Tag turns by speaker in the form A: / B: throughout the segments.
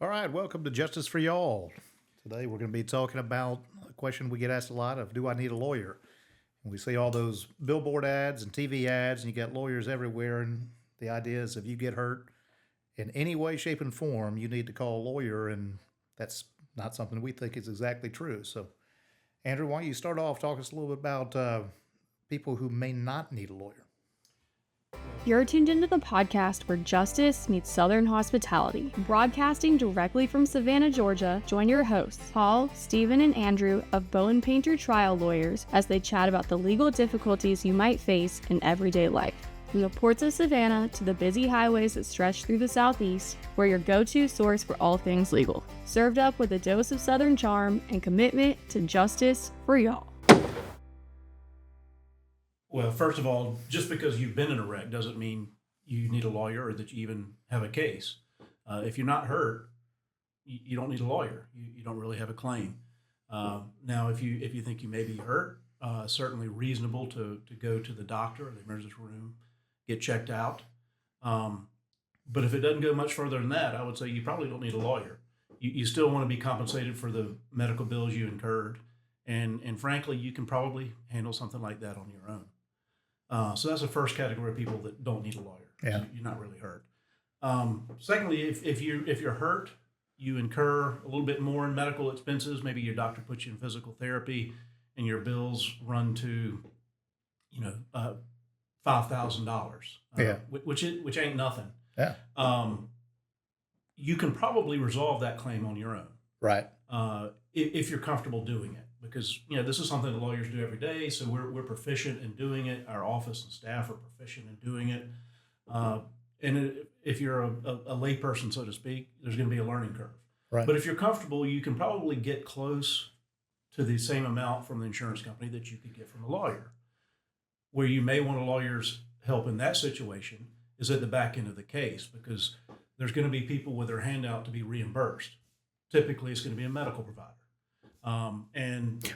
A: All right, welcome to Justice for Y'all. Today we're going to be talking about a question we get asked a lot of, do I need a lawyer? And we see all those billboard ads and TV ads, and you got lawyers everywhere, and the idea is if you get hurt in any way, shape, and form, you need to call a lawyer, and that's not something we think is exactly true. So, Andrew, why don't you start off, talk us a little bit about people who may not need a lawyer?
B: You're tuned into the podcast where justice meets Southern hospitality. Broadcasting directly from Savannah, Georgia, join your hosts, Paul, Stephen, and Andrew of Bowen Painter Trial Lawyers as they chat about the legal difficulties you might face in everyday life. From the ports of Savannah to the busy highways that stretch through the Southeast, we're your go-to source for all things legal. Served up with a dose of Southern charm and commitment to justice for y'all.
C: Well, first of all, just because you've been in a wreck doesn't mean you need a lawyer or that you even have a case. If you're not hurt, you don't need a lawyer. You don't really have a claim. Now, if you think you may be hurt, certainly reasonable to go to the doctor or the emergency room, get checked out. But if it doesn't go much further than that, I would say you probably don't need a lawyer. You still want to be compensated for the medical bills you incurred. And frankly, you can probably handle something like that on your own. So that's the first category of people that don't need a lawyer.
A: Yeah.
C: You're not really hurt. Secondly, if you're hurt, you incur a little bit more in medical expenses. Maybe your doctor puts you in physical therapy, and your bills run to, $5,000.
A: Yeah.
C: Which ain't nothing.
A: Yeah.
C: You can probably resolve that claim on your own.
A: Right.
C: If you're comfortable doing it. Because this is something that lawyers do every day, so we're proficient in doing it. Our office and staff are proficient in doing it. If you're a lay person, so to speak, there's going to be a learning curve.
A: Right.
C: But if you're comfortable, you can probably get close to the same amount from the insurance company that you could get from a lawyer. Where you may want a lawyer's help in that situation is at the back end of the case, because there's going to be people with their hand out to be reimbursed. Typically, it's going to be a medical provider.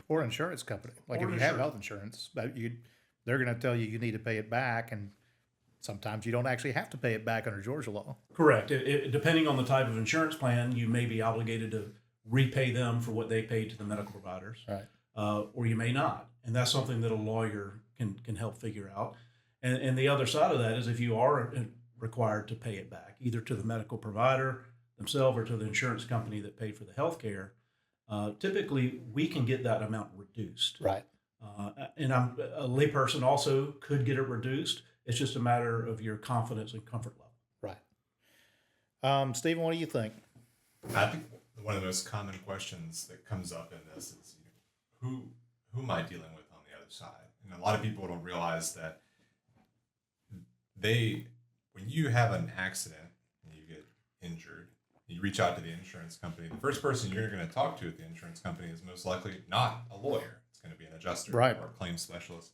A: Or insurance company. Like if you have health insurance, they're going to tell you need to pay it back, and sometimes you don't actually have to pay it back under Georgia law.
C: Correct. Depending on the type of insurance plan, you may be obligated to repay them for what they paid to the medical providers,
A: right?
C: Or you may not, and that's something that a lawyer can help figure out. And the other side of that is if you are required to pay it back, either to the medical provider themselves or to the insurance company that paid for the health care. Typically, we can get that amount reduced.
A: Right.
C: And a layperson also could get it reduced. It's just a matter of your confidence and comfort level.
A: Right. Stephen, what do you think?
D: I think one of the most common questions that comes up in this is, who am I dealing with on the other side? And a lot of people don't realize that when you have an accident and you get injured, you reach out to the insurance company, the first person you're going to talk to at the insurance company is most likely not a lawyer. It's going to be an adjuster,
A: right,
D: or a claims specialist.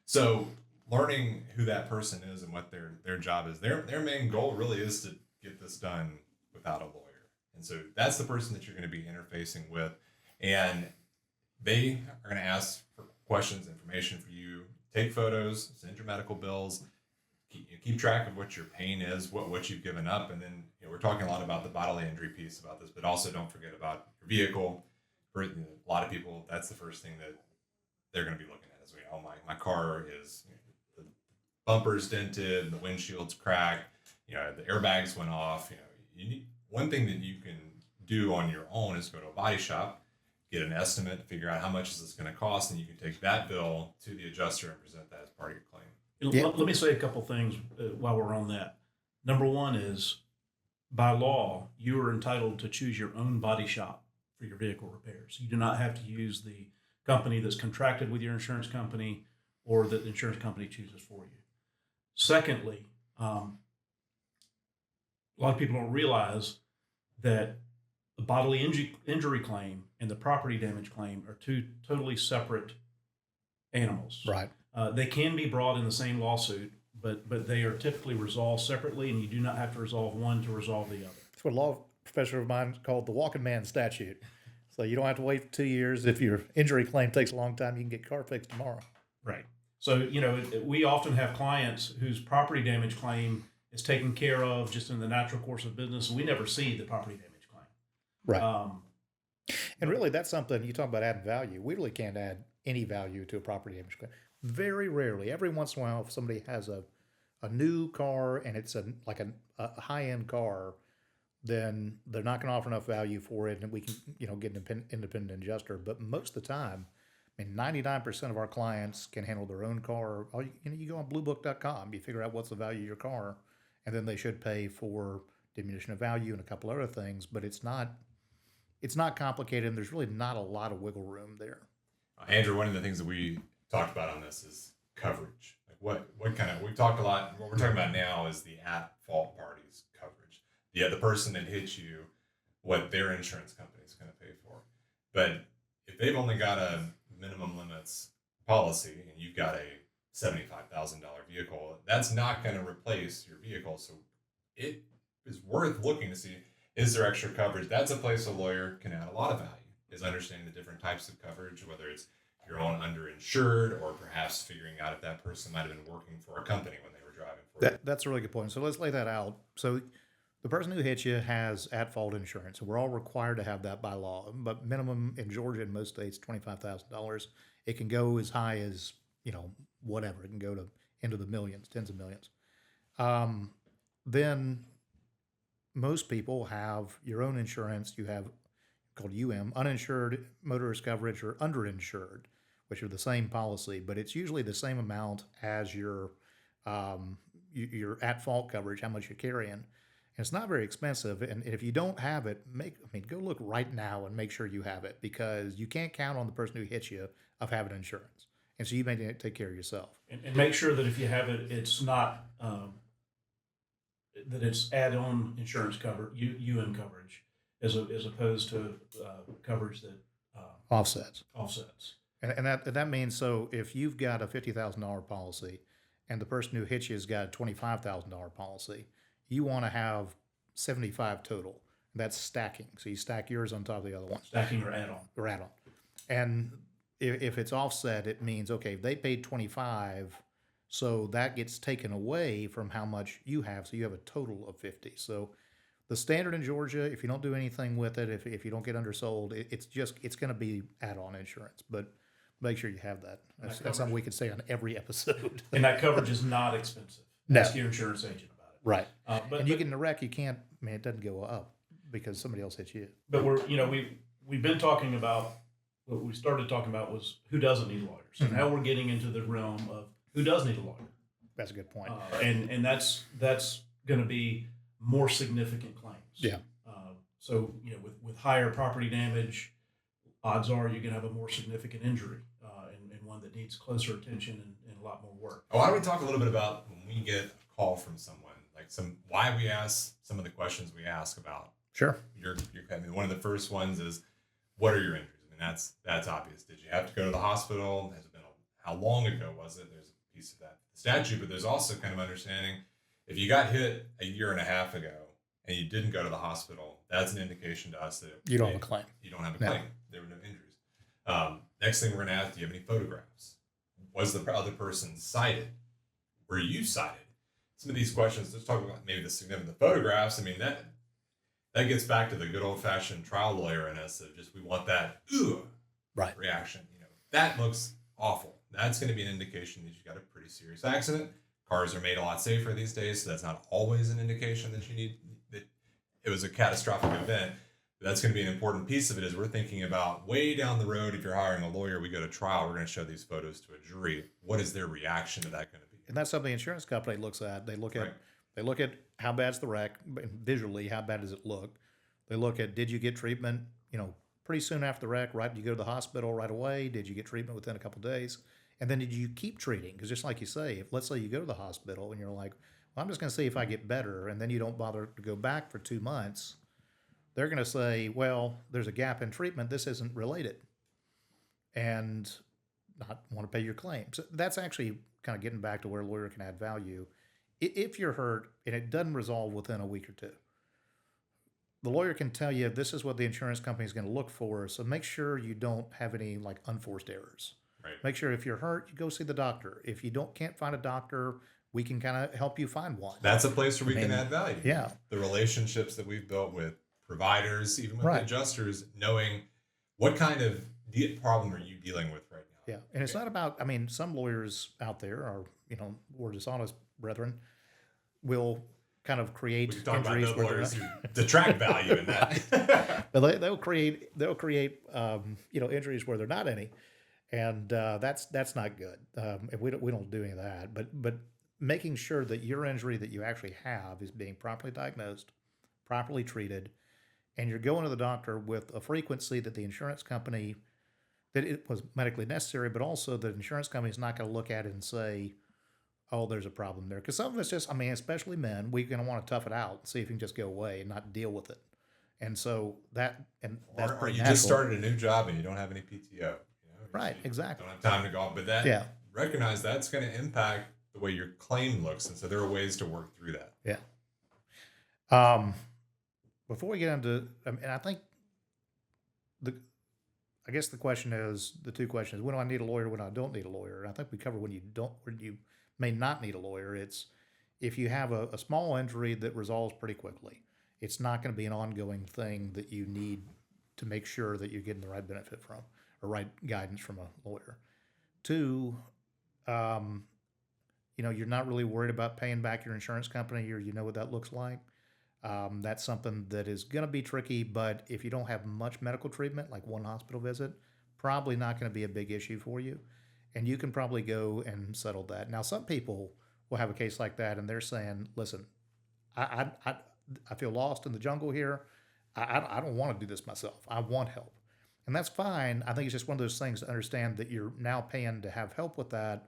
D: So learning who that person is and what their job is, their main goal really is to get this done without a lawyer. And so that's the person that you're going to be interfacing with. And they are going to ask for questions, information for you, take photos, send your medical bills, keep track of what your pain is, what you've given up. And then we're talking a lot about the bodily injury piece about this, but also don't forget about your vehicle. For a lot of people, that's the first thing that they're going to be looking at is, my car is, the bumper's dented and the windshield's cracked, the airbags went off. One thing that you can do on your own is go to a body shop, get an estimate, figure out how much is this going to cost, and you can take that bill to the adjuster and present that as part of your claim.
C: Yeah. Let me say a couple things while we're on that. Number one is, by law, you are entitled to choose your own body shop for your vehicle repairs. You do not have to use the company that's contracted with your insurance company or that the insurance company chooses for you. Secondly, a lot of people don't realize that the bodily injury claim and the property damage claim are two totally separate animals.
A: Right.
C: They can be brought in the same lawsuit, but they are typically resolved separately, and you do not have to resolve one to resolve the other.
A: It's what a law professor of mine called the walking man statute. So you don't have to wait 2 years. If your injury claim takes a long time, you can get car fixed tomorrow.
C: Right. So, we often have clients whose property damage claim is taken care of just in the natural course of business, and we never see the property damage claim.
A: Right.
C: Um,
A: And really, that's something you talk about adding value. We really can't add any value to a property damage claim. Very rarely. Every once in a while, if somebody has a new car and it's a high end car, then they're not going to offer enough value for it, and we can get an independent adjuster. But most of the time, I mean, 99% of our clients can handle their own car. You go on bluebook.com, you figure out what's the value of your car, and then they should pay for diminution of value and a couple other things. But it's not complicated, and there's really not a lot of wiggle room there.
D: Andrew, one of the things that we talked about on this is coverage. Like what kind of, we've talked a lot, what we're talking about now is the at-fault parties coverage. The person that hits you, what their insurance company is going to pay for. But if they've only got a minimum limits policy and you've got a $75,000 vehicle, that's not going to replace your vehicle. So it is worth looking to see, is there extra coverage? That's a place a lawyer can add a lot of value, is understanding the different types of coverage, whether it's your own underinsured or perhaps figuring out if that person might have been working for a company when they were driving for you.
A: That's a really good point. So let's lay that out. So the person who hits you has at-fault insurance, and we're all required to have that by law. But minimum in Georgia and most states, $25,000. It can go as high as whatever. It can go to into the millions, tens of millions. Then most people have your own insurance. You have called uninsured motorist coverage, or underinsured, which are the same policy, but it's usually the same amount as your at-fault coverage, how much you're carrying. And it's not very expensive. And if you don't have it, go look right now and make sure you have it, because you can't count on the person who hits you of having insurance. And so you may take care of yourself.
C: and make sure that if you have it, it's not that it's add-on insurance cover, UN coverage, as opposed to coverage that
A: Offsets.
C: offsets.
A: And that means, so if you've got a $50,000 policy and the person who hits you has got a $25,000 policy, you want to have 75 total. That's stacking. So you stack yours on top of the other one.
C: Stacking or add-on.
A: Or add-on. And if it's offset, it means, okay, they paid 25, so that gets taken away from how much you have. So you have a total of 50. So the standard in Georgia, if you don't do anything with it, if you don't get undersold, it's going to be add-on insurance. But make sure you have that. That's something we could say on every episode.
C: And that coverage is not expensive.
A: No.
C: Ask your insurance agent about it.
A: Right.
C: But
A: you get in a wreck, you can't. It doesn't go up because somebody else hits you.
C: But we've been talking about, what we started talking about was who doesn't need lawyers. So now we're getting into the realm of who does need a lawyer.
A: That's a good point.
C: And that's going to be more significant claims.
A: Yeah.
C: So with higher property damage, odds are you're going to have a more significant injury, and one that needs closer attention and a lot more work.
D: Why don't we talk a little bit about when we get a call from someone, like why we ask some of the questions we ask about.
A: Sure.
D: One of the first ones is, what are your injuries? I mean, that's obvious. Did you have to go to the hospital? Has it been how long ago was it? There's a piece of that statute, but there's also kind of understanding if you got hit a year and a half ago and you didn't go to the hospital, that's an indication to us that
A: you don't have a claim.
D: You don't have a claim. There were no injuries. Next thing we're going to ask, do you have any photographs? Was the other person cited? Were you cited? Some of these questions, let's talk about maybe the significance of the photographs. I mean, that gets back to the good old-fashioned trial lawyer in us of just, we want that
A: right
D: reaction. That looks awful. That's going to be an indication that you've got a pretty serious accident. Cars are made a lot safer these days, so that's not always an indication that that it was a catastrophic event. But that's going to be an important piece of it, as we're thinking about way down the road. If you're hiring a lawyer, we go to trial, we're going to show these photos to a jury. What is their reaction to that going to be?
A: And that's something the insurance company looks at. They look at how bad's the wreck, visually, how bad does it look? They look at, did you get treatment, pretty soon after the wreck, right? Did you go to the hospital right away? Did you get treatment within a couple of days? And then did you keep treating? Because just like you say, let's say you go to the hospital and you're like, well, I'm just going to see if I get better, and then you don't bother to go back for 2 months, they're going to say, well, there's a gap in treatment. This isn't related, and not want to pay your claim. So that's actually kind of getting back to where a lawyer can add value. If you're hurt and it doesn't resolve within a week or two, the lawyer can tell you this is what the insurance company is going to look for. So make sure you don't have any unforced errors.
D: Right.
A: Make sure if you're hurt, you go see the doctor. If you can't find a doctor, we can kind of help you find one.
D: That's a place where we can add value.
A: Yeah.
D: The relationships that we've built with providers, even with
A: Right.
D: the adjusters, knowing what kind of problem are you dealing with right now.
A: Yeah. And it's not about, I mean, some lawyers out there are, more dishonest brethren will kind of create
D: We can talk about
A: injuries
D: no
A: where they're
D: lawyers
A: not.
D: who detract value in that.
A: But they'll create injuries where they're not any, and that's not good. And we don't do any of that. But making sure that your injury that you actually have is being properly diagnosed, properly treated, and you're going to the doctor with a frequency that the insurance company that it was medically necessary, but also the insurance company is not going to look at it and say, oh, there's a problem there. Because some of us just, I mean, especially men, we're going to want to tough it out and see if we can just go away and not deal with it. And so that's
D: Or
A: pretty
D: you
A: natural.
D: just started a new job and you don't have any PTO. You
A: Right, exactly.
D: don't have time to go on. But that
A: Yeah.
D: recognize that's going to impact the way your claim looks. And so there are ways to work through that.
A: Yeah. Before we get into, I mean, I think I guess the question is, the two questions: when do I need a lawyer? When I don't need a lawyer? And I think we cover when you may not need a lawyer. It's if you have a small injury that resolves pretty quickly. It's not going to be an ongoing thing that you need to make sure that you're getting the right benefit from or right guidance from a lawyer. Two, you're not really worried about paying back your insurance company, or you know what that looks like. That's something that is going to be tricky, but if you don't have much medical treatment, like one hospital visit, probably not going to be a big issue for you. And you can probably go and settle that. Now, some people will have a case like that and they're saying, listen, I feel lost in the jungle here. I don't want to do this myself. I want help. And that's fine. I think it's just one of those things to understand that you're now paying to have help with that.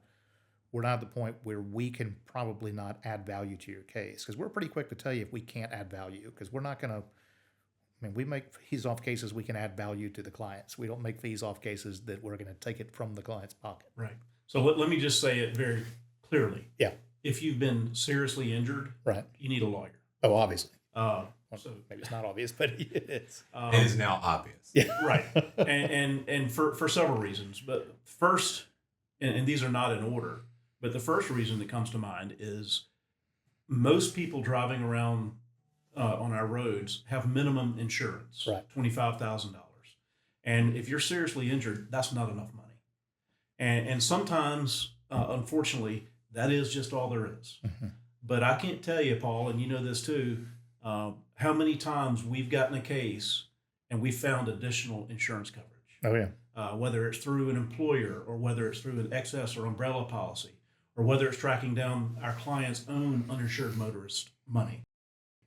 A: We're not at the point where we can probably not add value to your case, because we're pretty quick to tell you if we can't add value, because we're not going to, I mean, we make fees off cases we can add value to the clients. We don't make fees off cases that we're going to take it from the client's pocket.
C: Right. So let me just say it very clearly.
A: Yeah.
C: If you've been seriously injured,
A: Right.
C: you need a lawyer.
A: Oh, obviously.
C: So
A: Maybe it's not obvious, but it is.
D: It is now obvious.
A: Yeah.
C: right. And for several reasons. But first, and these are not in order, but the first reason that comes to mind is most people driving around on our roads have minimum insurance,
A: Right.
C: $25,000. And if you're seriously injured, that's not enough money. And sometimes, unfortunately, that is just all there is.
A: Mm-hmm.
C: But I can't tell you, Paul, and you know this too, how many times we've gotten a case and we found additional insurance coverage.
A: Oh, yeah.
C: Whether it's through an employer or whether it's through an excess or umbrella policy, or whether it's tracking down our client's own uninsured motorist money.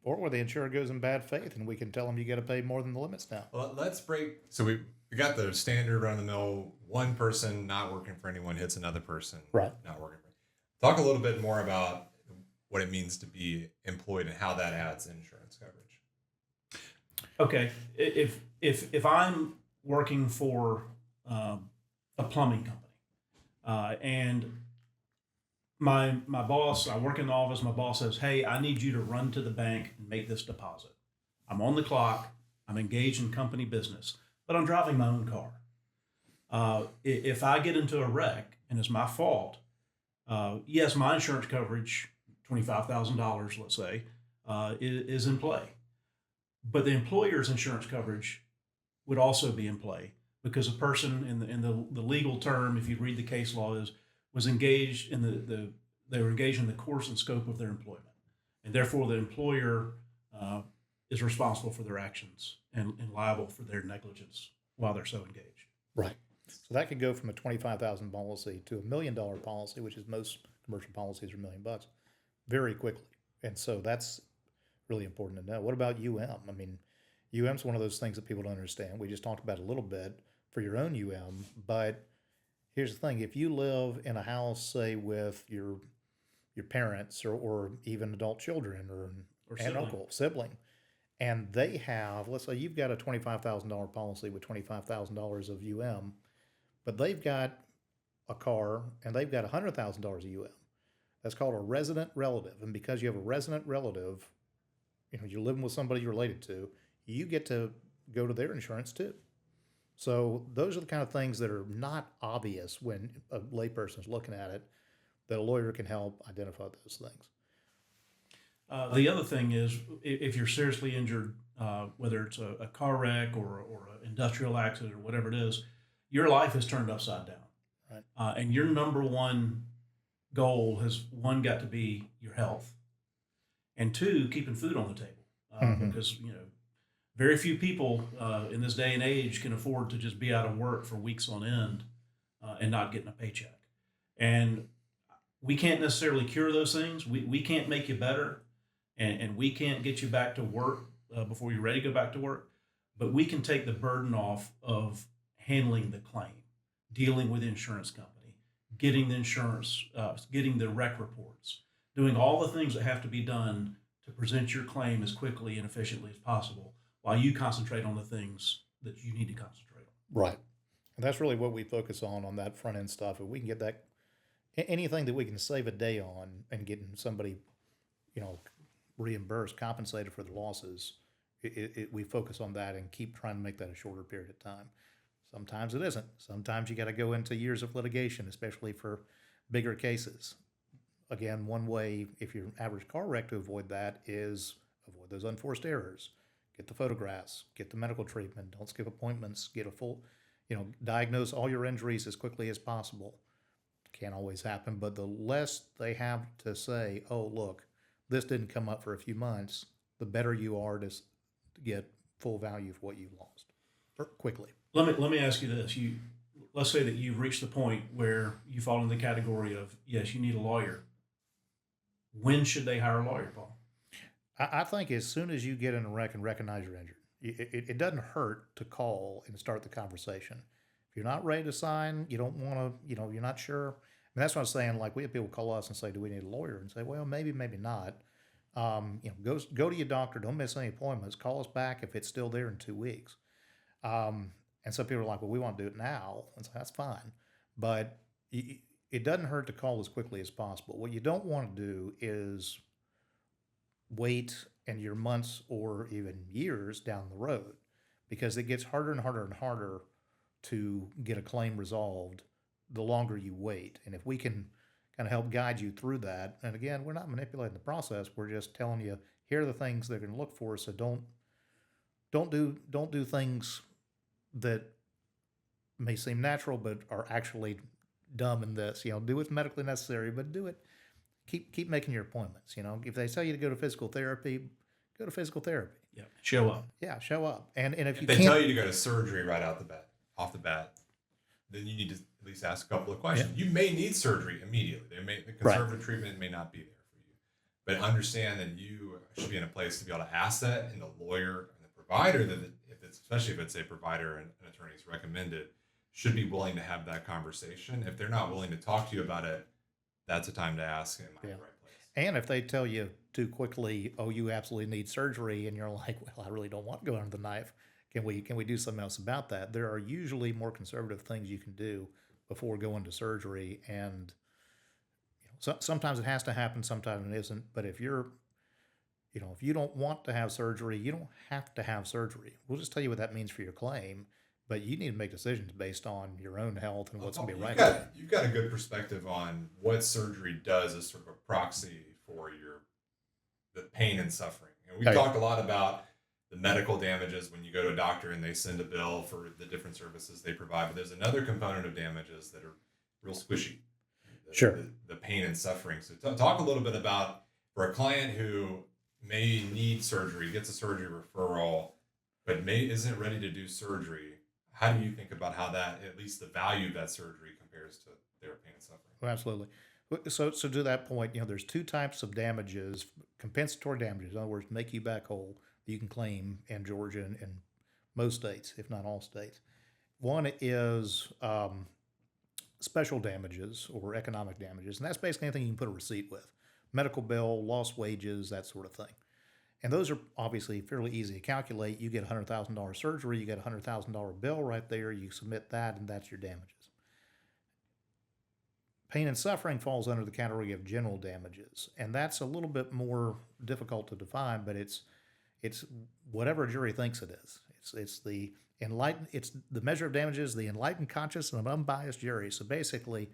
A: Or where the insurer goes in bad faith and we can tell them you got to pay more than the limits now.
D: Well, let's break. So we got the standard run of the mill. One person not working for anyone hits another person.
A: Right.
D: Not working for. Talk a little bit more about what it means to be employed and how that adds insurance coverage.
C: Okay, if I'm working for a plumbing company, and my boss, I work in the office, my boss says, hey, I need you to run to the bank and make this deposit. I'm on the clock, I'm engaged in company business, but I'm driving my own car. If I get into a wreck and it's my fault, yes, my insurance coverage, $25,000, let's say, is in play. But the employer's insurance coverage would also be in play, because a person in the legal term, if you read the case law, was engaged in they were engaged in the course and scope of their employment, and therefore the employer is responsible for their actions and liable for their negligence while they're so engaged.
A: Right. So that could go from a $25,000 policy to $1 million policy, which is most commercial policies are $1 million, very quickly. And so that's really important to know. What about UM? I mean, UM's one of those things that people don't understand. We just talked about it a little bit for your own UM, but here's the thing. If you live in a house, say, with your parents or even adult children or aunt,
C: sibling.
A: uncle, sibling, and they have, let's say you've got a $25,000 policy with $25,000 of UM, but they've got a car and they've got $100,000 of UM. That's called a resident relative. And because you have a resident relative, you're living with somebody you're related to, you get to go to their insurance too. So those are the kind of things that are not obvious when a layperson is looking at it, that a lawyer can help identify those things.
C: The other thing is, if you're seriously injured whether it's a car wreck or an industrial accident or whatever it is, your life is turned upside down.
A: Right.
C: And your number one goal has, one, got to be your health, and two, keeping food on the table. Because, very few people in this day and age can afford to just be out of work for weeks on end and not getting a paycheck. And we can't necessarily cure those things. We can't make you better, and we can't get you back to work before you're ready to go back to work. But we can take the burden off of handling the claim, dealing with the insurance company, getting the insurance, getting the rec reports, doing all the things that have to be done to present your claim as quickly and efficiently as possible, while you concentrate on the things that you need to concentrate on.
A: Right. And that's really what we focus on that front end stuff. If we can get that, anything that we can save a day on and getting somebody, reimbursed, compensated for the losses, we focus on that and keep trying to make that a shorter period of time. Sometimes it isn't. Sometimes you got to go into years of litigation, especially for bigger cases. Again, one way, if you're an average car wreck, to avoid that is avoid those unforced errors. Get the photographs, get the medical treatment, don't skip appointments, get a full, diagnose all your injuries as quickly as possible. Can't always happen, but the less they have to say, oh, look, this didn't come up for a few months, the better you are to get full value for what you lost quickly.
C: Let me ask you this. Let's say that you've reached the point where you fall in the category of, yes, you need a lawyer. When should they hire a lawyer, Paul?
A: I think as soon as you get in a wreck and recognize you're injured, it doesn't hurt to call and start the conversation. If you're not ready to sign, you don't want to, you're not sure. And that's what I'm saying. Like, we have people call us and say, do we need a lawyer? And say, well, maybe not. Go to your doctor. Don't miss any appointments. Call us back if it's still there in 2 weeks. And some people are like, well, we want to do it now. And so that's fine. But it doesn't hurt to call as quickly as possible. What you don't want to do is wait and you're months or even years down the road, because it gets harder and harder and harder to get a claim resolved the longer you wait. And if we can kind of help guide you through that, and again, we're not manipulating the process, we're just telling you, here are the things they're going to look for. So don't do things that may seem natural but are actually dumb in this. Do what's medically necessary, but do it. Keep making your appointments. If they tell you to go to physical therapy, go to physical therapy.
C: Yeah, show up.
A: Yeah, show up. And if you
D: they
A: can't,
D: tell you to go to surgery right off the bat, then you need to at least ask a couple of questions. Yeah. You may need surgery immediately. The conservative treatment may not be there for you, but understand that you should be in a place to be able to ask that, and the lawyer and the provider, especially if it's a provider and an attorney's recommended, should be willing to have that conversation. If they're not willing to talk to you about it, that's a time to ask, am I in the right place?
A: And if they tell you too quickly, oh, you absolutely need surgery, and you're like, well, I really don't want to go under the knife. Can we do something else about that? There are usually more conservative things you can do before going to surgery. And sometimes it has to happen, sometimes it isn't. But if you don't want to have surgery, you don't have to have surgery. We'll just tell you what that means for your claim. But you need to make decisions based on your own health and what's going to be right.
D: You've got a good perspective on what surgery does as sort of a proxy for the pain and suffering. And we've talked a lot about the medical damages when you go to a doctor and they send a bill for the different services they provide. But there's another component of damages that are real squishy. The pain and suffering. So talk a little bit about, for a client who may need surgery, gets a surgery referral, but isn't ready to do surgery. How do you think about how that, at least the value of that surgery, compares to their pain and suffering?
A: Well, absolutely. So to that point, there's two types of damages: compensatory damages, in other words, make you back whole, that you can claim in Georgia and in most states, if not all states. One is special damages or economic damages, and that's basically anything you can put a receipt with: medical bill, lost wages, that sort of thing. And those are obviously fairly easy to calculate. You get $100,000 surgery, you get a $100,000 bill right there, you submit that, and that's your damages. Pain and suffering falls under the category of general damages, and that's a little bit more difficult to define, but it's whatever a jury thinks it is. It's the measure of damages, the enlightened, conscious, and unbiased jury. So basically,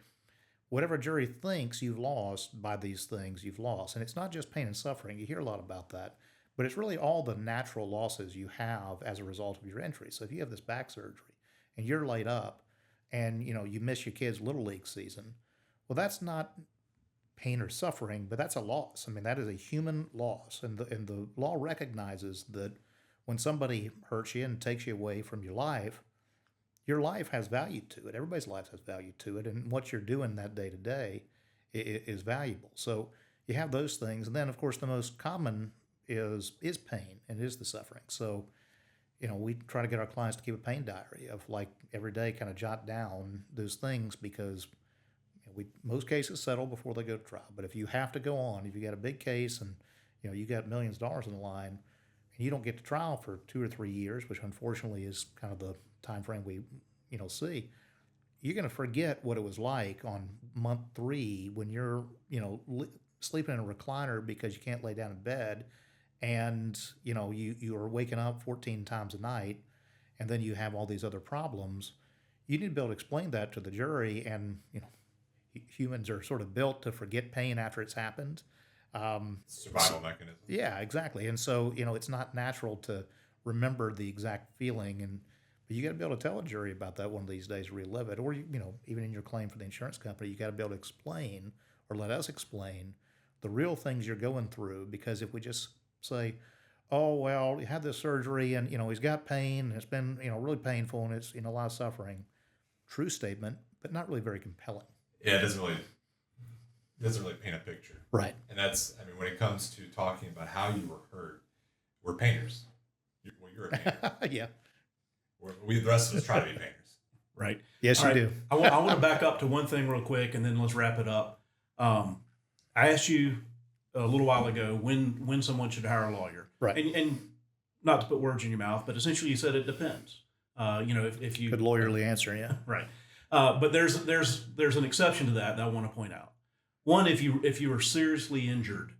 A: whatever a jury thinks you've lost by these things, you've lost. And it's not just pain and suffering. You hear a lot about that. but it's really all the natural losses you have as a result of your injury. So if you have this back surgery and you're laid up and, you miss your kid's Little League season, well, that's not pain or suffering, but that's a loss. I mean, that is a human loss. And the law recognizes that when somebody hurts you and takes you away from your life has value to it. Everybody's life has value to it. And what you're doing that day to day is valuable. So you have those things. And then, of course, the most common is pain and is the suffering. So, we try to get our clients to keep a pain diary of like every day, kind of jot down those things, because most cases settle before they go to trial. But if you have to go on, if you got a big case and, you got millions of dollars in the line and you don't get to trial for 2 or 3 years, which unfortunately is kind of the time frame we, see, you're going to forget what it was like on month 3 when you're, sleeping in a recliner because you can't lay down in bed, and you are waking up 14 times a night, and then you have all these other problems. You need to be able to explain that to the jury, and humans are sort of built to forget pain after it's happened.
D: Survival mechanism.
A: Yeah, exactly. And so it's not natural to remember the exact feeling, but you got to be able to tell a jury about that one of these days, relive it, or even in your claim for the insurance company, you got to be able to explain, or let us explain, the real things you're going through. Because if we just say, oh, well, he had this surgery and, he's got pain and it's been, really painful and it's, a lot of suffering. True statement, but not really very compelling.
D: Yeah, it doesn't really paint a picture.
A: Right.
D: And that's, when it comes to talking about how you were hurt, we're painters. You're a painter.
A: Yeah.
D: The rest of us try to be painters.
C: Right.
A: Yes, you do.
C: I want to back up to one thing real quick, and then let's wrap it up. I asked you a little while ago when someone should hire a lawyer.
A: Right.
C: And not to put words in your mouth, but essentially you said it depends. If you
A: Good lawyerly answer, yeah.
C: Right. But there's an exception to that I want to point out. One, if you are seriously injured,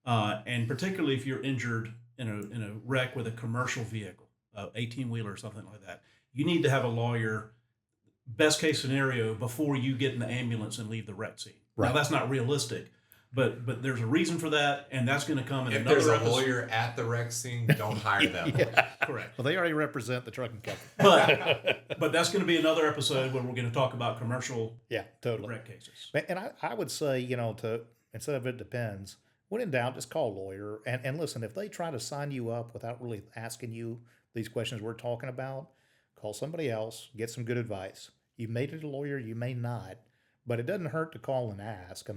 C: and particularly if you're injured in a wreck with a commercial vehicle, 18-wheeler or something like that, you need to have a lawyer, best case scenario, before you get in the ambulance and leave the wreck scene.
A: Right.
C: Now, that's not realistic, but there's a reason for that, and that's going to come in another
D: If there's a
C: episode.
D: lawyer at the wreck scene, don't hire them.
A: Yeah.
C: Correct.
A: Well, they already represent the trucking company.
C: But that's going to be another episode where we're going to talk about commercial
A: Yeah, totally.
C: wreck cases.
A: And I would say, instead of it depends, when in doubt, just call a lawyer. And listen, if they try to sign you up without really asking you these questions we're talking about, call somebody else, get some good advice. You may need a lawyer, you may not, but it doesn't hurt to call and ask.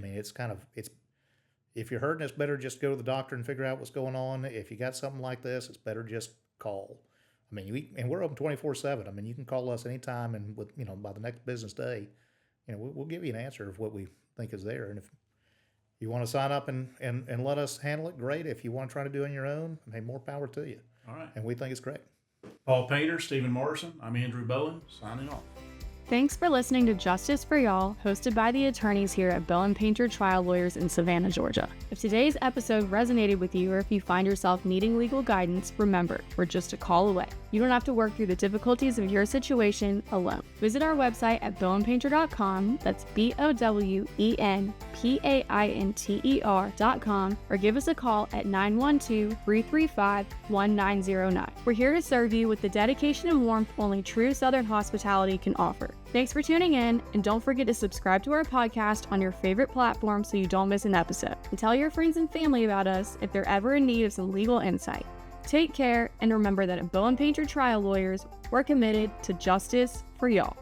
A: If you're hurting, it's better just go to the doctor and figure out what's going on. If you got something like this, it's better just call. And we're open 24/7. You can call us anytime, and by the next business day, we'll give you an answer of what we think is there. And if you want to sign up and let us handle it, great. If you want to try to do it on your own, more power to you.
C: All right.
A: And we think it's great.
C: Paul Painter, Stephen Morrison, I'm Andrew Bowen, signing off.
B: Thanks for listening to Justice for Y'all, hosted by the attorneys here at Bowen Painter Trial Lawyers in Savannah, Georgia. If today's episode resonated with you, or if you find yourself needing legal guidance, remember, we're just a call away. You don't have to work through the difficulties of your situation alone. Visit our website at bowenpainter.com, that's BOWENPAINTER.com, or give us a call at 912-335-1909. We're here to serve you with the dedication and warmth only true Southern hospitality can offer. Thanks for tuning in, and don't forget to subscribe to our podcast on your favorite platform so you don't miss an episode. And tell your friends and family about us if they're ever in need of some legal insight. Take care, and remember that at Bowen Painter Trial Lawyers, we're committed to justice for y'all.